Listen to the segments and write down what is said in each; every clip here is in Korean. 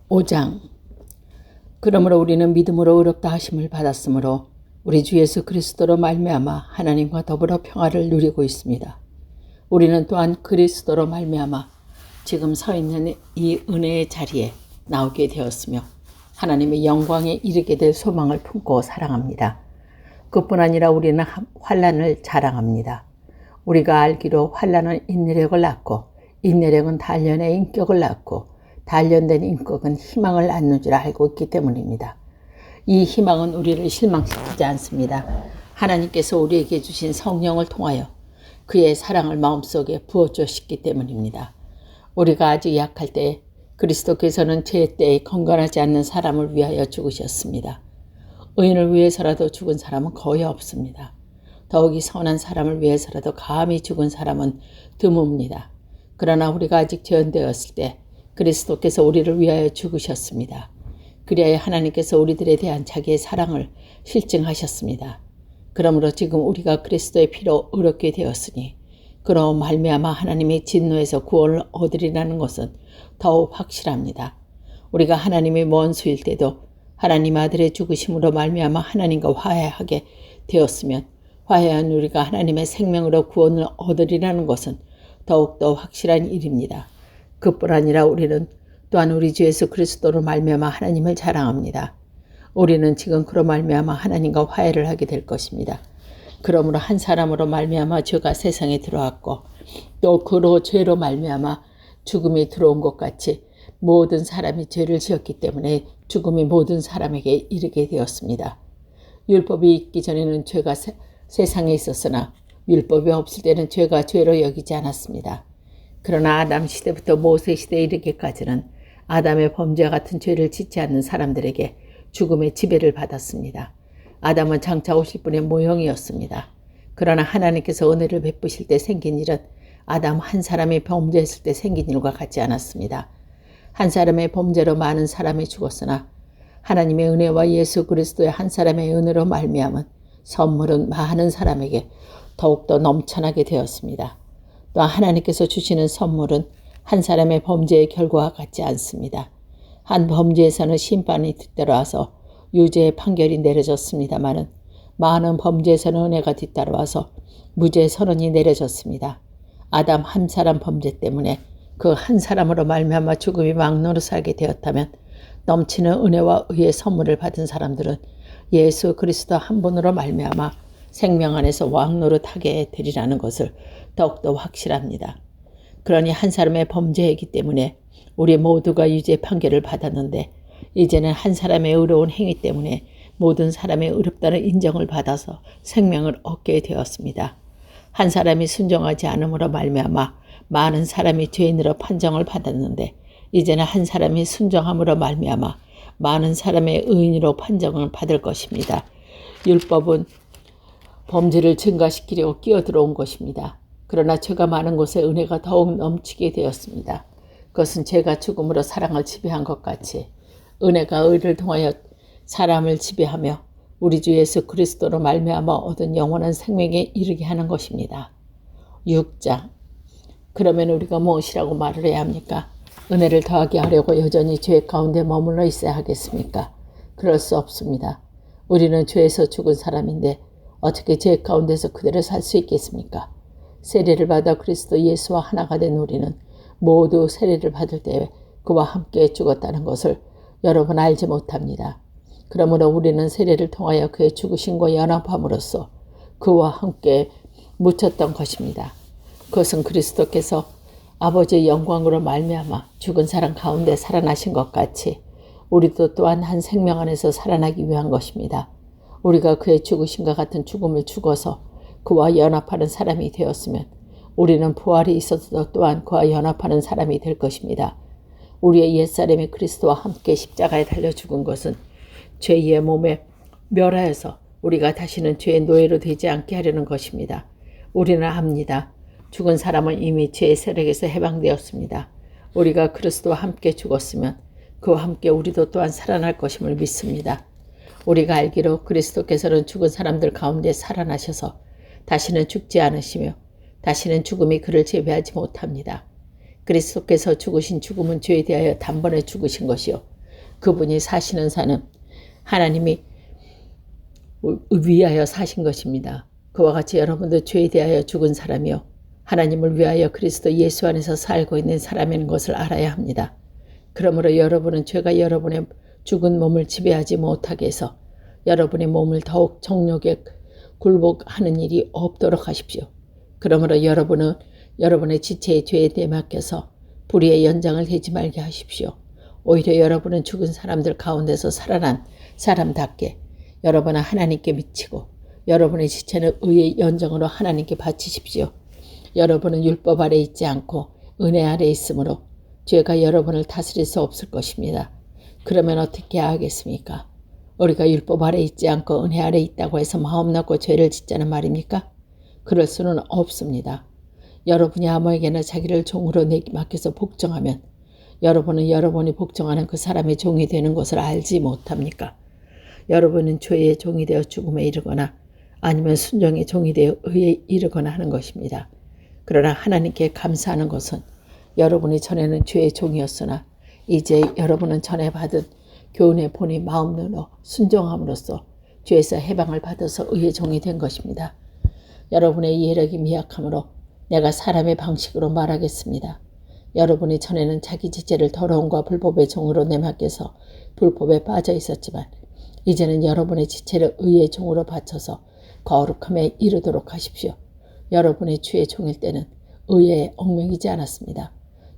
5장. 그러므로 우리는 믿음으로 의롭다 하심을 받았으므로 우리 주 예수 그리스도로 말미암아 하나님과 더불어 평화를 누리고 있습니다. 우리는 또한 그리스도로 말미암아 지금 서 있는 이 은혜의 자리에 나오게 되었으며 하나님의 영광에 이르게 될 소망을 품고 사랑합니다. 그뿐 아니라 우리는 환난을 자랑합니다. 우리가 알기로 환난은 인내력을 낳고 인내력은 단련의 인격을 낳고 단련된 인격은 희망을 낳는 줄 알고 있기 때문입니다. 이 희망은 우리를 실망시키지 않습니다. 하나님께서 우리에게 주신 성령을 통하여 그의 사랑을 마음속에 부어주셨기 때문입니다. 우리가 아직 약할 때 그리스도께서는 죄 때에 건강하지 않는 사람을 위하여 죽으셨습니다. 의인을 위해서라도 죽은 사람은 거의 없습니다. 더욱이 선한 사람을 위해서라도 감히 죽은 사람은 드뭅니다. 그러나 우리가 아직 죄인되었을 때 그리스도께서 우리를 위하여 죽으셨습니다. 그리하여 하나님께서 우리들에 대한 자기의 사랑을 실증하셨습니다. 그러므로 지금 우리가 그리스도의 피로 의롭게 되었으니 그로 말미암아 하나님의 진노에서 구원을 얻으리라는 것은 더욱 확실합니다. 우리가 하나님의 원수일 때도 하나님 아들의 죽으심으로 말미암아 하나님과 화해하게 되었으면 화해한 우리가 하나님의 생명으로 구원을 얻으리라는 것은 더욱더 확실한 일입니다. 그뿐 아니라 우리는 또한 우리 주 예수 그리스도로 말미암아 하나님을 자랑합니다. 우리는 지금 그로 말미암아 하나님과 화해를 하게 될 것입니다. 그러므로 한 사람으로 말미암아 죄가 세상에 들어왔고 또 그로 죄로 말미암아 죽음이 들어온 것 같이 모든 사람이 죄를 지었기 때문에 죽음이 모든 사람에게 이르게 되었습니다. 율법이 있기 전에는 죄가 세상에 있었으나 율법이 없을 때는 죄가 죄로 여기지 않았습니다. 그러나 아담 시대부터 모세 시대에 이르기까지는 아담의 범죄와 같은 죄를 짓지 않는 사람들에게 죽음의 지배를 받았습니다. 아담은 장차 오실 분의 모형이었습니다. 그러나 하나님께서 은혜를 베푸실 때 생긴 일은 아담 한 사람이 범죄했을 때 생긴 일과 같지 않았습니다. 한 사람의 범죄로 많은 사람이 죽었으나 하나님의 은혜와 예수 그리스도의 한 사람의 은혜로 말미암은 선물은 많은 사람에게 더욱더 넘쳐나게 되었습니다. 또한 하나님께서 주시는 선물은 한 사람의 범죄의 결과와 같지 않습니다. 한 범죄에서는 심판이 뒤따라와서 유죄의 판결이 내려졌습니다마는 많은 범죄에서는 은혜가 뒤따라와서 무죄의 선언이 내려졌습니다. 아담 한 사람 범죄 때문에 그 한 사람으로 말미암아 죽음이 막노릇하게 되었다면 넘치는 은혜와 의의 선물을 받은 사람들은 예수 그리스도 한 분으로 말미암아 생명 안에서 왕노릇하게 되리라는 것을 더욱더 확실합니다. 그러니 한 사람의 범죄이기 때문에 우리 모두가 유죄 판결을 받았는데 이제는 한 사람의 의로운 행위 때문에 모든 사람의 의롭다는 인정을 받아서 생명을 얻게 되었습니다. 한 사람이 순종하지 않음으로 말미암아 많은 사람이 죄인으로 판정을 받았는데 이제는 한 사람이 순종함으로 말미암아 많은 사람의 의인으로 판정을 받을 것입니다. 율법은 범죄를 증가시키려고 끼어들어온 것입니다. 그러나 죄가 많은 곳에 은혜가 더욱 넘치게 되었습니다. 그것은 죄가 죽음으로 사랑을 지배한 것 같이 은혜가 의를 통하여 사람을 지배하며 우리 주 예수 그리스도로 말미암아 얻은 영원한 생명에 이르게 하는 것입니다. 6장. 그러면 우리가 무엇이라고 말을 해야 합니까? 은혜를 더하게 하려고 여전히 죄 가운데 머물러 있어야 하겠습니까? 그럴 수 없습니다. 우리는 죄에서 죽은 사람인데 어떻게 죄 가운데서 그대로 살 수 있겠습니까? 세례를 받아 그리스도 예수와 하나가 된 우리는 모두 세례를 받을 때 그와 함께 죽었다는 것을 여러분 알지 못합니다. 그러므로 우리는 세례를 통하여 그의 죽으심과 연합함으로써 그와 함께 묻혔던 것입니다. 그것은 그리스도께서 아버지의 영광으로 말미암아 죽은 사람 가운데 살아나신 것 같이 우리도 또한 한 생명 안에서 살아나기 위한 것입니다. 우리가 그의 죽으심과 같은 죽음을 죽어서 그와 연합하는 사람이 되었으면 우리는 부활이 있어도 또한 그와 연합하는 사람이 될 것입니다. 우리의 옛사람이 그리스도와 함께 십자가에 달려 죽은 것은 죄의 몸에 멸하여서 우리가 다시는 죄의 노예로 되지 않게 하려는 것입니다. 우리는 압니다. 죽은 사람은 이미 죄의 세력에서 해방되었습니다. 우리가 그리스도와 함께 죽었으면 그와 함께 우리도 또한 살아날 것임을 믿습니다. 우리가 알기로 그리스도께서는 죽은 사람들 가운데 살아나셔서 다시는 죽지 않으시며 다시는 죽음이 그를 제외하지 못합니다. 그리스도께서 죽으신 죽음은 죄에 대하여 단번에 죽으신 것이요 그분이 사시는 삶은 하나님이 위하여 사신 것입니다. 그와 같이 여러분도 죄에 대하여 죽은 사람이요 하나님을 위하여 그리스도 예수 안에서 살고 있는 사람인 것을 알아야 합니다. 그러므로 여러분은 죄가 여러분의 죽은 몸을 지배하지 못하게 해서 여러분의 몸을 더욱 정욕에 굴복하는 일이 없도록 하십시오. 그러므로 여러분은 여러분의 지체의 죄에 내맡겨서 불의의 연장을 대지 말게 하십시오. 오히려 여러분은 죽은 사람들 가운데서 살아난 사람답게 여러분은 하나님께 미치고 여러분의 지체는 의의 연정으로 하나님께 바치십시오. 여러분은 율법 아래 있지 않고 은혜 아래 있으므로 죄가 여러분을 다스릴 수 없을 것입니다. 그러면 어떻게 하겠습니까? 우리가 율법 아래 있지 않고 은혜 아래 있다고 해서 마음 놓고 죄를 짓자는 말입니까? 그럴 수는 없습니다. 여러분이 아무에게나 자기를 종으로 맡겨서 복종하면 여러분은 여러분이 복종하는 그 사람의 종이 되는 것을 알지 못합니까? 여러분은 죄의 종이 되어 죽음에 이르거나 아니면 순종의 종이 되어 의에 이르거나 하는 것입니다. 그러나 하나님께 감사하는 것은 여러분이 전에는 죄의 종이었으나 이제 여러분은 전에 받은 교훈의 본이 마음으로 순종함으로써 죄에서 해방을 받아서 의의 종이 된 것입니다. 여러분의 이해력이 미약하므로 내가 사람의 방식으로 말하겠습니다. 여러분이 전에는 자기 지체를 더러움과 불법의 종으로 내맡겨서 불법에 빠져 있었지만 이제는 여러분의 지체를 의의 종으로 바쳐서 거룩함에 이르도록 하십시오. 여러분의 주의 종일 때는 의에 얽매이지 않았습니다.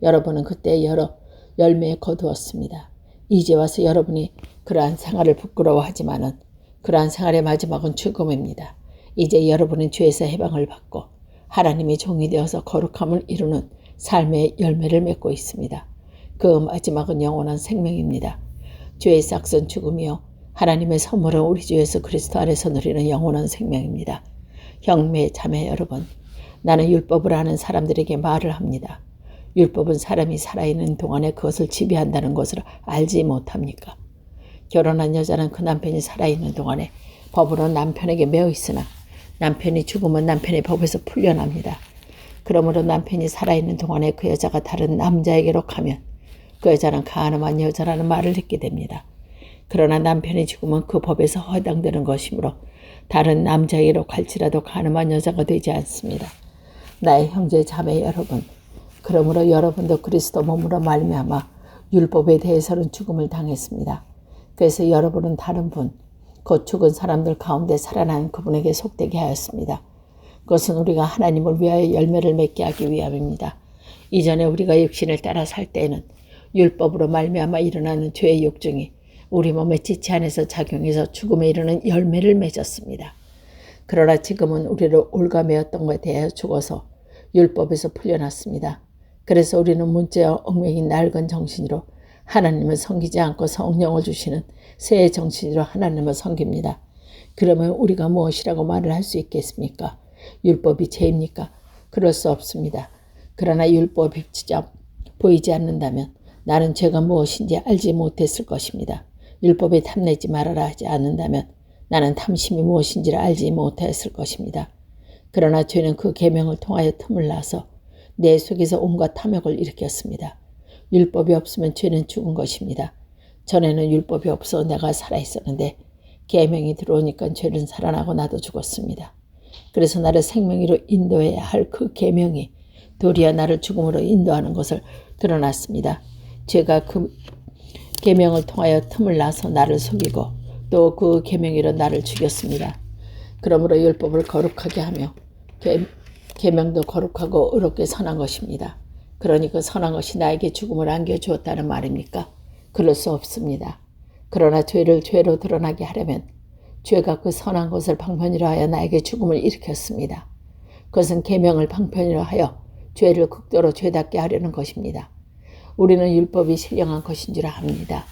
여러분은 그때 여러 열매에 거두었습니다. 이제 와서 여러분이 그러한 생활을 부끄러워하지만은 그러한 생활의 마지막은 죽음입니다. 이제 여러분은 죄에서 해방을 받고 하나님의 종이 되어서 거룩함을 이루는 삶의 열매를 맺고 있습니다. 그 마지막은 영원한 생명입니다. 죄의 싹은 죽음이요 하나님의 선물은 우리 주 예수 그리스도 안에서 누리는 영원한 생명입니다. 형제 자매 여러분, 나는 율법을 아는 사람들에게 말을 합니다. 율법은 사람이 살아있는 동안에 그것을 지배한다는 것을 알지 못합니까? 결혼한 여자는 그 남편이 살아있는 동안에 법으로 남편에게 매여 있으나 남편이 죽으면 남편의 법에서 풀려납니다. 그러므로 남편이 살아있는 동안에 그 여자가 다른 남자에게로 가면 그 여자는 가늠한 여자라는 말을 듣게 됩니다. 그러나 남편이 죽으면 그 법에서 허당되는 것이므로 다른 남자에게로 갈지라도 가늠한 여자가 되지 않습니다. 나의 형제 자매 여러분, 그러므로 여러분도 그리스도 몸으로 말미암아 율법에 대해서는 죽음을 당했습니다. 그래서 여러분은 다른 분, 곧 죽은 사람들 가운데 살아난 그분에게 속되게 하였습니다. 그것은 우리가 하나님을 위하여 열매를 맺게 하기 위함입니다. 이전에 우리가 육신을 따라 살 때에는 율법으로 말미암아 일어나는 죄의 욕정이 우리 몸의 지체 안에서 작용해서 죽음에 이르는 열매를 맺었습니다. 그러나 지금은 우리를 올가매었던 것에 대하여 죽어서 율법에서 풀려났습니다. 그래서 우리는 문제와 얽매인 낡은 정신으로 하나님을 섬기지 않고 성령을 주시는 새 정신으로 하나님을 섬깁니다. 그러면 우리가 무엇이라고 말을 할 수 있겠습니까? 율법이 죄입니까? 그럴 수 없습니다. 그러나 율법이 보이지 않는다면 나는 죄가 무엇인지 알지 못했을 것입니다. 율법에 탐내지 말아라 하지 않는다면 나는 탐심이 무엇인지를 알지 못했을 것입니다. 그러나 죄는 그 계명을 통하여 틈을 나서 내 속에서 온갖 탐욕을 일으켰습니다. 율법이 없으면 죄는 죽은 것입니다. 전에는 율법이 없어 내가 살아있었는데 계명이 들어오니까 죄는 살아나고 나도 죽었습니다. 그래서 나를 생명으로 인도해야 할 그 계명이 도리어 나를 죽음으로 인도하는 것을 드러났습니다. 죄가 그 계명을 통하여 틈을 나서 나를 속이고 또 그 계명으로 나를 죽였습니다. 그러므로 율법을 거룩하게 하며 계명도 거룩하고 의롭게 선한 것입니다. 그러니 그 선한 것이 나에게 죽음을 안겨주었다는 말입니까? 그럴 수 없습니다. 그러나 죄를 죄로 드러나게 하려면 죄가 그 선한 것을 방편이라 하여 나에게 죽음을 일으켰습니다. 그것은 계명을 방편이라 하여 죄를 극도로 죄답게 하려는 것입니다. 우리는 율법이 신령한 것인 줄 압니다.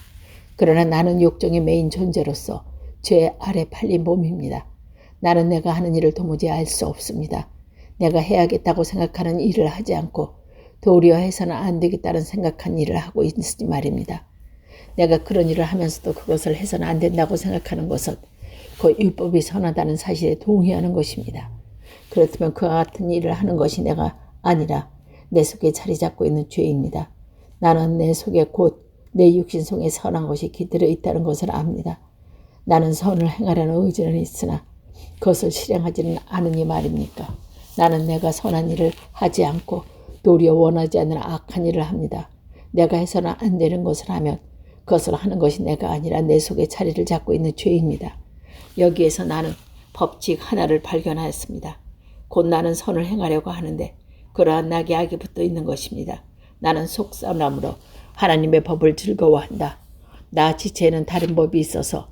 그러나 나는 욕정의 메인 존재로서 죄 아래 팔린 몸입니다. 나는 내가 하는 일을 도무지 알 수 없습니다. 내가 해야겠다고 생각하는 일을 하지 않고 도리어 해서는 안 되겠다는 생각한 일을 하고 있으니 말입니다. 내가 그런 일을 하면서도 그것을 해서는 안 된다고 생각하는 것은 그 율법이 선하다는 사실에 동의하는 것입니다. 그렇다면 그와 같은 일을 하는 것이 내가 아니라 내 속에 자리 잡고 있는 죄입니다. 나는 내 속에 곧 내 육신 속에 선한 것이 깃들어 있다는 것을 압니다. 나는 선을 행하려는 의지는 있으나 그것을 실행하지는 않으니 말입니까? 나는 내가 선한 일을 하지 않고 도리어 원하지 않는 악한 일을 합니다. 내가 해서는 안 되는 것을 하면 그것을 하는 것이 내가 아니라 내 속에 자리를 잡고 있는 죄입니다. 여기에서 나는 법칙 하나를 발견하였습니다. 곧 나는 선을 행하려고 하는데 그러한 나게 악이 붙어 있는 것입니다. 나는 속사람으로 하나님의 법을 즐거워한다. 나 지체에는 다른 법이 있어서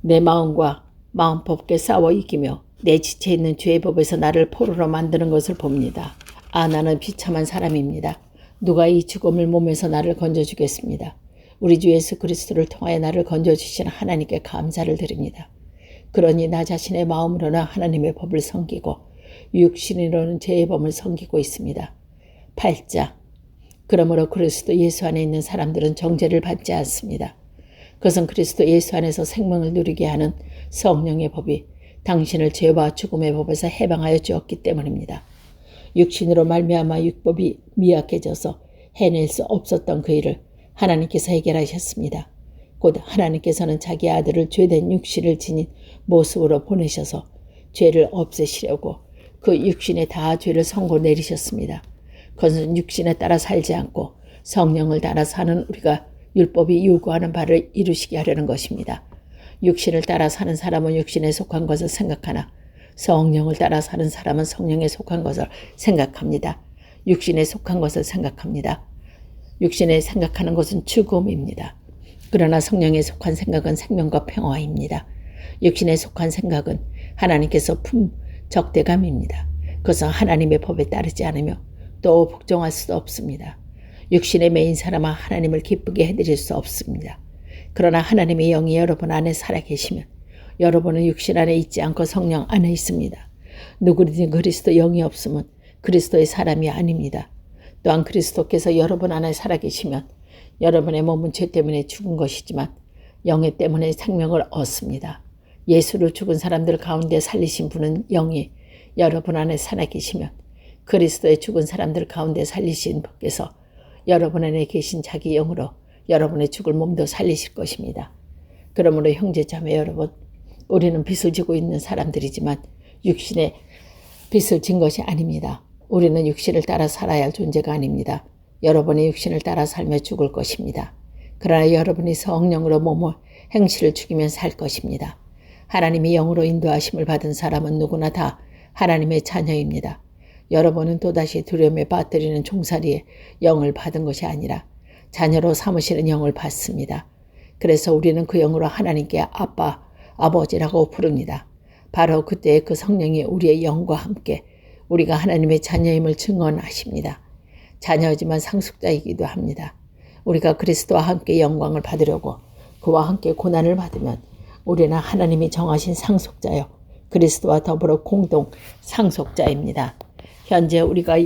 내 마음과 마음법께 싸워 이기며 내 지체에 있는 죄의 법에서 나를 포로로 만드는 것을 봅니다. 나는 비참한 사람입니다. 누가 이 죽음을 몸에서 나를 건져주겠습니다. 우리 주 예수 그리스도를 통하여 나를 건져주시는 하나님께 감사를 드립니다. 그러니 나 자신의 마음으로는 하나님의 법을 섬기고 육신으로는 죄의 법을 섬기고 있습니다. 8장. 그러므로 그리스도 예수 안에 있는 사람들은 정죄를 받지 않습니다. 그것은 그리스도 예수 안에서 생명을 누리게 하는 성령의 법이 당신을 죄와 죽음의 법에서 해방하여 주었기 때문입니다. 육신으로 말미암아 율법이 미약해져서 해낼 수 없었던 그 일을 하나님께서 해결하셨습니다. 곧 하나님께서는 자기 아들을 죄된 육신을 지닌 모습으로 보내셔서 죄를 없애시려고 그 육신에 다 죄를 선고 내리셨습니다. 그것은 육신에 따라 살지 않고 성령을 따라 사는 우리가 율법이 요구하는 바를 이루시게 하려는 것입니다. 육신을 따라 사는 사람은 육신에 속한 것을 생각하나 성령을 따라 사는 사람은 성령에 속한 것을 생각합니다. 육신에 속한 것을 생각합니다. 육신에 생각하는 것은 죽음입니다. 그러나 성령에 속한 생각은 생명과 평화입니다. 육신에 속한 생각은 하나님께서 품 적대감입니다. 그것은 하나님의 법에 따르지 않으며 또 복종할 수도 없습니다. 육신의 매인 사람은 하나님을 기쁘게 해드릴 수 없습니다. 그러나 하나님의 영이 여러분 안에 살아계시면 여러분은 육신 안에 있지 않고 성령 안에 있습니다. 누구든지 그리스도 영이 없으면 그리스도의 사람이 아닙니다. 또한 그리스도께서 여러분 안에 살아계시면 여러분의 몸은 죄 때문에 죽은 것이지만 영의 때문에 생명을 얻습니다. 예수를 죽은 사람들 가운데 살리신 분은 영이 여러분 안에 살아계시면 그리스도의 죽은 사람들 가운데 살리신 분께서 여러분 안에 계신 자기 영으로 여러분의 죽을 몸도 살리실 것입니다. 그러므로 형제자매 여러분, 우리는 빚을 지고 있는 사람들이지만 육신에 빚을 진 것이 아닙니다. 우리는 육신을 따라 살아야 할 존재가 아닙니다. 여러분의 육신을 따라 살며 죽을 것입니다. 그러나 여러분이 성령으로 몸을 행실을 죽이면 살 것입니다. 하나님이 영으로 인도하심을 받은 사람은 누구나 다 하나님의 자녀입니다. 여러분은 또다시 두려움에 빠뜨리는 종살이에 영을 받은 것이 아니라 자녀로 삼으시는 영을 받습니다. 그래서 우리는 그 영으로 하나님께 아빠, 아버지라고 부릅니다. 바로 그때 그 성령이 우리의 영과 함께 우리가 하나님의 자녀임을 증언하십니다. 자녀지만 상속자이기도 합니다. 우리가 그리스도와 함께 영광을 받으려고 그와 함께 고난을 받으면 우리는 하나님이 정하신 상속자요 그리스도와 더불어 공동 상속자입니다. 현재 우리가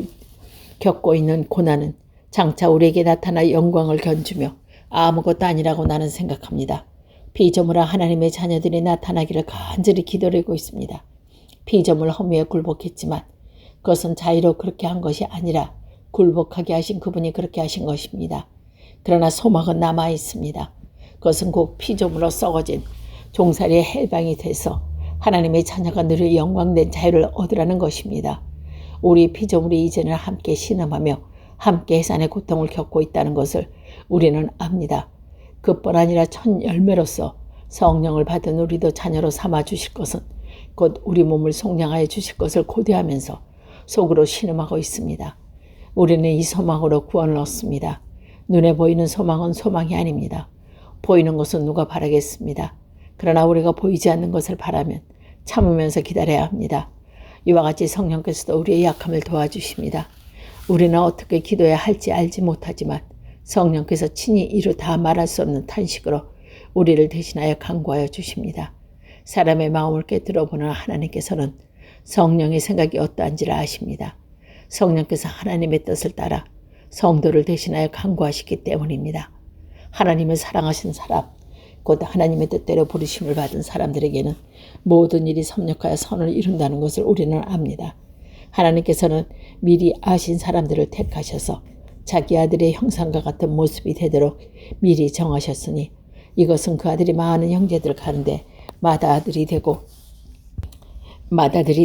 겪고 있는 고난은 장차 우리에게 나타나 영광을 견주며 아무것도 아니라고 나는 생각합니다. 피조물한 하나님의 자녀들이 나타나기를 간절히 기다리고 있습니다. 피조물 허무에 굴복했지만 그것은 자의로 그렇게 한 것이 아니라 굴복하게 하신 그분이 그렇게 하신 것입니다. 그러나 소망은 남아 있습니다. 그것은 곧 피조물로 썩어진 종살이의 해방이 돼서 하나님의 자녀가 누릴 영광된 자유를 얻으라는 것입니다. 우리 피조물이 이제는 함께 신음하며 함께 해산의 고통을 겪고 있다는 것을 우리는 압니다. 그뿐 아니라 첫 열매로서 성령을 받은 우리도 자녀로 삼아 주실 것은 곧 우리 몸을 속량하여 주실 것을 고대하면서 속으로 신음하고 있습니다. 우리는 이 소망으로 구원을 얻습니다. 눈에 보이는 소망은 소망이 아닙니다. 보이는 것은 누가 바라겠습니다. 그러나 우리가 보이지 않는 것을 바라면 참으면서 기다려야 합니다. 이와 같이 성령께서도 우리의 약함을 도와주십니다. 우리는 어떻게 기도해야 할지 알지 못하지만 성령께서 친히 이루 다 말할 수 없는 탄식으로 우리를 대신하여 간구하여 주십니다. 사람의 마음을 깨뜨려 보는 하나님께서는 성령의 생각이 어떠한지를 아십니다. 성령께서 하나님의 뜻을 따라 성도를 대신하여 간구하시기 때문입니다. 하나님을 사랑하신 사람, 곧 하나님의 뜻대로 부르심을 받은 사람들에게는 모든 일이 섭력하여 선을 이룬다는 것을 우리는 압니다. 하나님께서는 미리 아신 사람들을 택하셔서 자기 아들의 형상과 같은 모습이 되도록 미리 정하셨으니 이것은 그 아들이 많은 형제들 가운데 맏아들이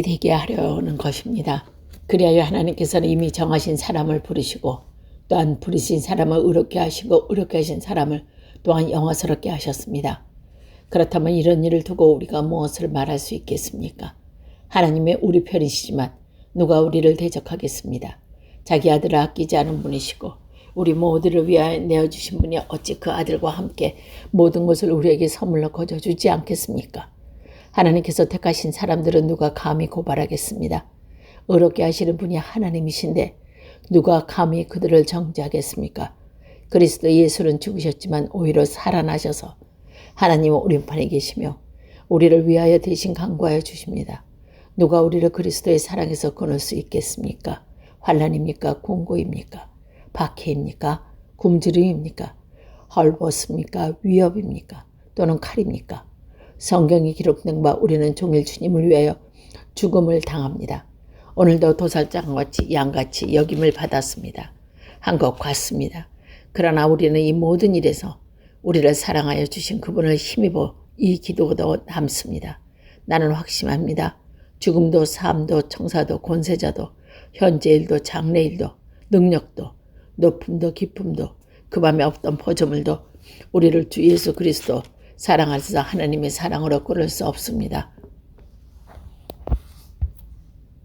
되게 하려는 것입니다. 그리하여 하나님께서는 이미 정하신 사람을 부르시고 또한 부르신 사람을 의롭게 하시고 의롭게 하신 사람을 또한 영화스럽게 하셨습니다. 그렇다면 이런 일을 두고 우리가 무엇을 말할 수 있겠습니까? 하나님의 우리 편이시지만 누가 우리를 대적하겠습니다. 자기 아들을 아끼지 않은 분이시고 우리 모두를 위하여 내어주신 분이 어찌 그 아들과 함께 모든 것을 우리에게 선물로 거저주지 않겠습니까? 하나님께서 택하신 사람들은 누가 감히 고발하겠습니다. 의롭게 하시는 분이 하나님이신데 누가 감히 그들을 정죄하겠습니까? 그리스도 예수는 죽으셨지만 오히려 살아나셔서 하나님 오른편에 계시며 우리를 위하여 대신 간구하여 주십니다. 누가 우리를 그리스도의 사랑에서 끊을 수 있겠습니까? 환난입니까? 공고입니까? 박해입니까? 굶주림입니까? 헐벗습니까? 위협입니까? 또는 칼입니까? 성경이 기록된 바 우리는 종일 주님을 위하여 죽음을 당합니다. 오늘도 도살장같이 양같이 여김을 받았습니다. 한 것 같습니다. 그러나 우리는 이 모든 일에서 우리를 사랑하여 주신 그분을 힘입어 이 기도도 남습니다. 나는 확신합니다. 죽음도 삶도 청사도 권세자도 현재일도 장래일도 능력도 높음도 깊음도 그 밤에 없던 포조물도 우리를 주 예수 그리스도 사랑하사 하나님의 사랑으로 끊을 수 없습니다.